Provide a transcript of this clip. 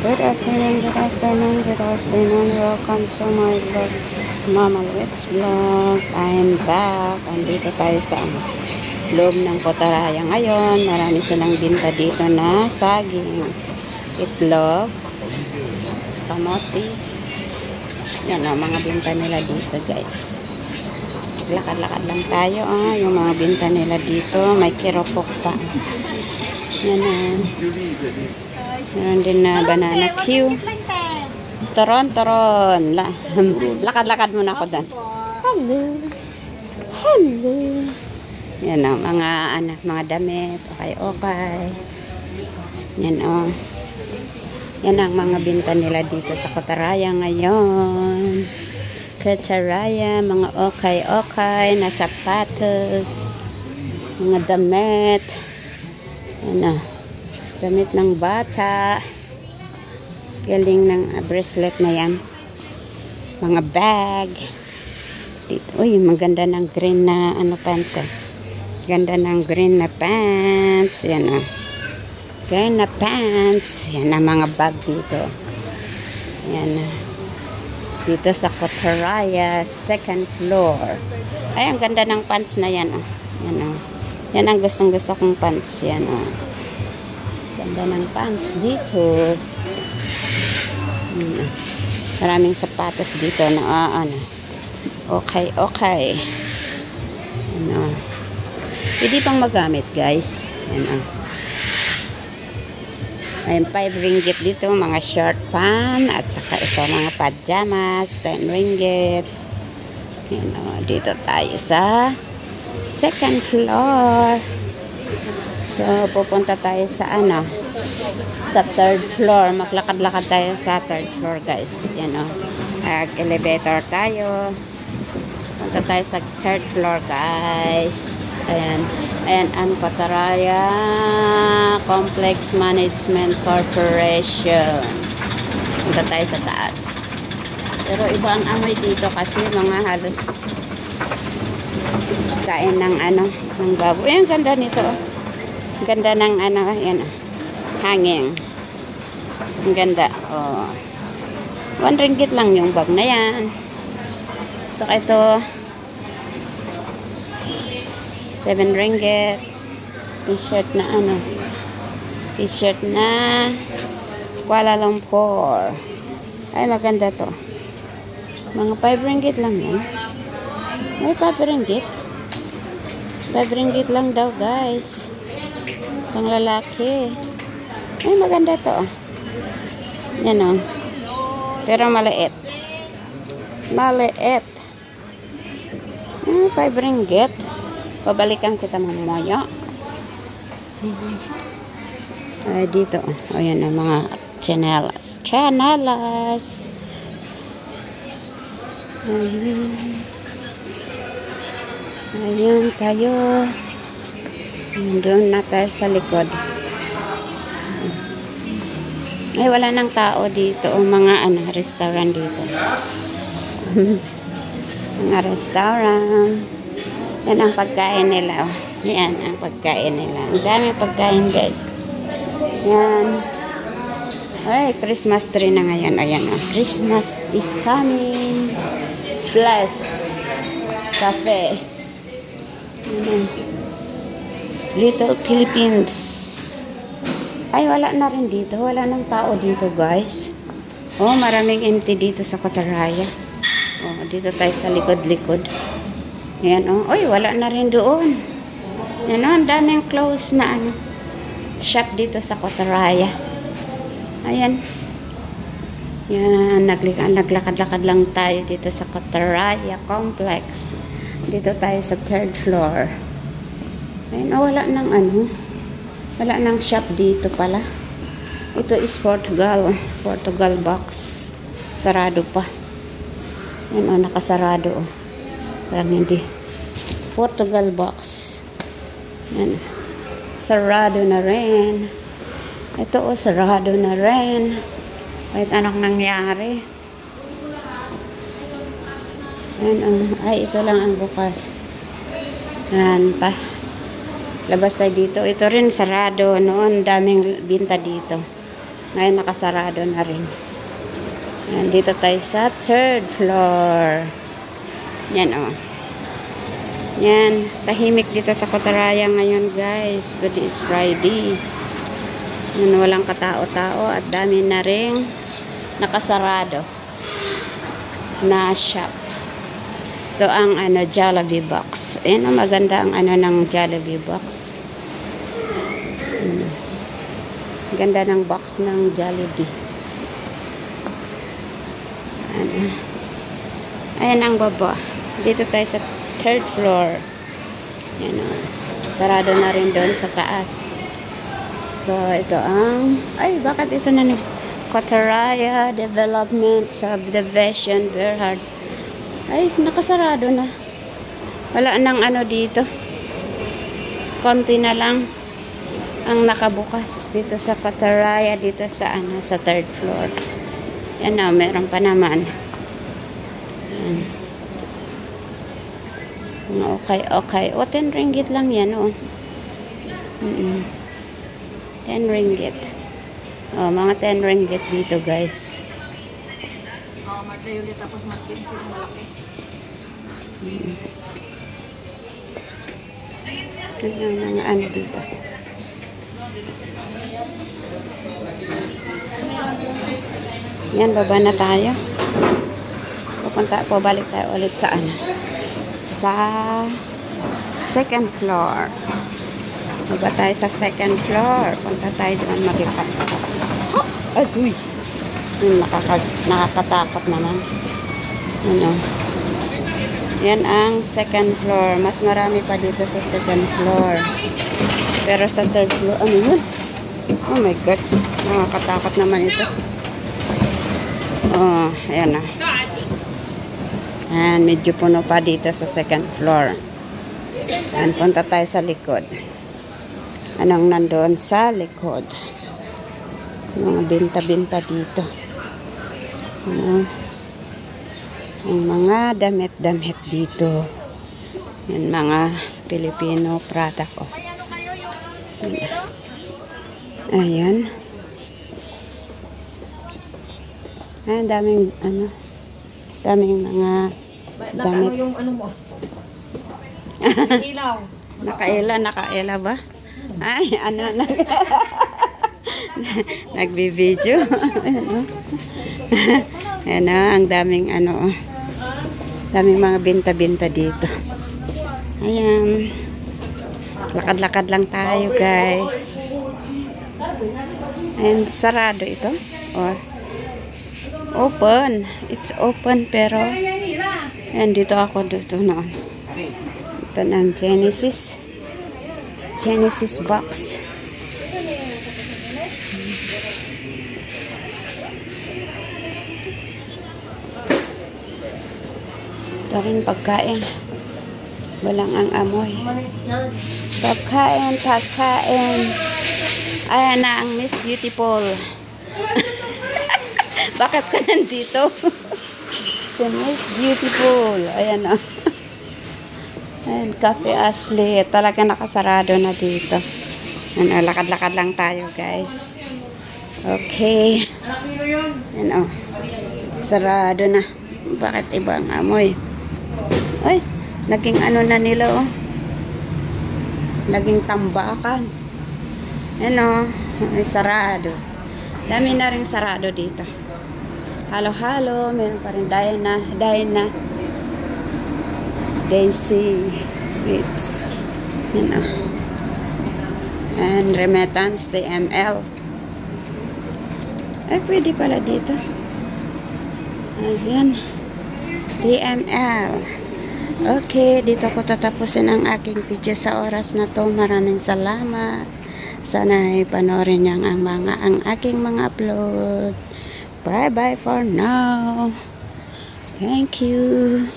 Good afternoon, good afternoon, good afternoon. Welcome to my vlog, Mama Let's Vlog. I'm back. Andito tayo sa loob ng Kotaraya ngayon. Marami silang binta dito na saging, itlog, kamote. Yan ang mga binta nila dito, guys. Lakad-lakad lang tayo. Yung mga binta nila dito. May kiropok pa. Yan na. Meron din na banana Q. Toron. Lakad-lakad muna ako doon. Hello. Hello. Yan ang mga damit. Okay. Yan o. Yan ang mga binta nila dito sa Kotaraya ngayon. Kotaraya, mga okay na sapatos, mga damit. Yan na. Damit ng bata. Galing ng bracelet na yan. Mga bag. Dito. Uy, maganda ng green na pants. Ganda ng green na pants. Yan o. Green na pants. Yan ang mga bag dito. Yan na. Dito sa Kotaraya, second floor. Ay, ang ganda ng pants na yan. Yan o. Yan ang gustong-gusto kong pants. Yan o. Ganda ng pants dito. Maraming sapatos dito na okay. Pwede pang magamit, guys. Ayun, 5 ringgit dito, mga short pan at saka ito mga pajamas, 10 ringgit. Dito tayo sa second floor. So, pupunta tayo sa sa third floor. Maglakad-lakad tayo sa third floor, guys. Yan o. Elevator tayo. Punta tayo sa third floor, guys. Ayan ang Kotaraya Complex Management Corporation. Punta tayo sa taas. Pero iba ang amoy dito kasi mga halos kain ng ng baboy. Ang ganda nito. Ang ganda ng yan hanging. Ang ganda. 1 ringgit lang yung bag na yan. Saka ito 7 ringgit. T-shirt na T-shirt na Kuala Lumpur. Ay, maganda to. Mga 5 ringgit lang yan. Ay, 5 ringgit. 5 ringgit lang daw, guys. Pang lalaki. Ay, maganda to. Yan o. Pero maliit. Maliit. 5 ringgit. Pabalikan kita mamaya. Ay, dito. O, yan o, mga chanelas. Chanelas. Ayun tayo. Doon na tayo sa likod. Ay, wala nang tao dito. O, mga restaurant dito. Mga restaurant. Yan ang pagkain nila. Yan ang pagkain nila. Ang dami pagkain, guys. Yan. Ay, Christmas tree na ngayon. Ayan o. Christmas is coming. Plus cafe. Little Philippines. Ay, wala na rin dito. Wala nang tao dito, guys. Maraming empty dito sa Kotaraya. Dito tayo sa likod-likod. Ayan, Uy, wala na rin doon. Yan, ang daming close na shop dito sa Kotaraya. Ayan. Yan, naglakad-lakad lang tayo dito sa Kotaraya Complex. Dito tayo sa third floor. Ayan, wala nang wala nang shop dito pala. Ito is Portugal box. Sarado pa. Yan, nakasarado parang hindi. Portugal box. Yan. Sarado na rin. Ito sarado na rin. Kahit anong nangyari. Yan, ay, ito lang ang bukas. Yan pa. Labas tayo dito. Ito rin sarado noon. Daming binta dito. Ngayon nakasarado na rin. Nandito tayo sa 3rd floor. Yan o. Yan. Tahimik dito sa Cotaraya ngayon guys. Today is Friday. Yan, walang katao-tao at dami na rin nakasarado na shop. Ito ang Jollibee box. Ayan ang maganda ang ng Jollibee box. Ganda ng box ng Jollibee. Ayan ang baba. Dito tayo sa 3rd floor. Ayan o. Sarado na rin doon sa taas. So, ito ang... Ay, bakit ito na ni Cotaraya Development Subdivision Berhard. Ay, nakasarado na. Wala nang dito. Konti na lang ang nakabukas dito sa Cotaraya, dito sa sa 3rd floor. Yan o, meron pa naman. Okay. O, 10 ringgit lang yan o. 10 ringgit. O, mga 10 ringgit dito guys. Matayuli tapos mag-pencil malaki. Mga dito. Yan, baba na tayo. Balik tayo ulit sa sa 2nd floor. Baba tayo sa 2nd floor. Punta tayo doon mag-ipat. Hops! Aduy! Nakakatakot naman. Yan ang 2nd floor. Mas marami pa dito sa 2nd floor. Pero sa 3rd floor, yun? Oh my God. Nakakatakot naman ito. Oh, ayan na. And medyo puno pa dito sa 2nd floor. And punta tayo sa likod. Anong nandoon sa likod? Mga binta-binta dito. Ang mga damit-damit dito. Yan, mga Filipino product. Oh. Ayan. Ayan, daming daming mga damit. Yung mo? Ilaw. Nakaila ba? Ay, nagbi-video. Ayan, ang daming daming mga binta-binta dito. Ayan. Lakad-lakad lang tayo, guys. And sarado ito. Oh. Open. It's open pero and dito ako dito noon. Ito ng Genesis box. Ito rin pagkain. Walang ang amoy. Pagkain. Ayan na ang Miss Beautiful. Bakit ka nandito? Si Miss Beautiful. Ayan na. Ayan, Cafe Ashley. Talaga nakasarado na dito. Lakad-lakad lang tayo, guys. Okay. Ayan, sarado na. Bakit iba ang amoy? Ay, naging na nila, Naging tambakan. Ayan, sarado. Dami na rin sarado dito. Halo-halo. Meron pa rin Diana. Daisy. Ritz. And Remittance. TML. Ay, pwede pala dito. Ayan. TML. Okay, dito ko tatapusin ang aking video sa oras na to. Maraming salamat. Sana ipanorin niyo ang aking mga upload. Bye-bye for now. Thank you.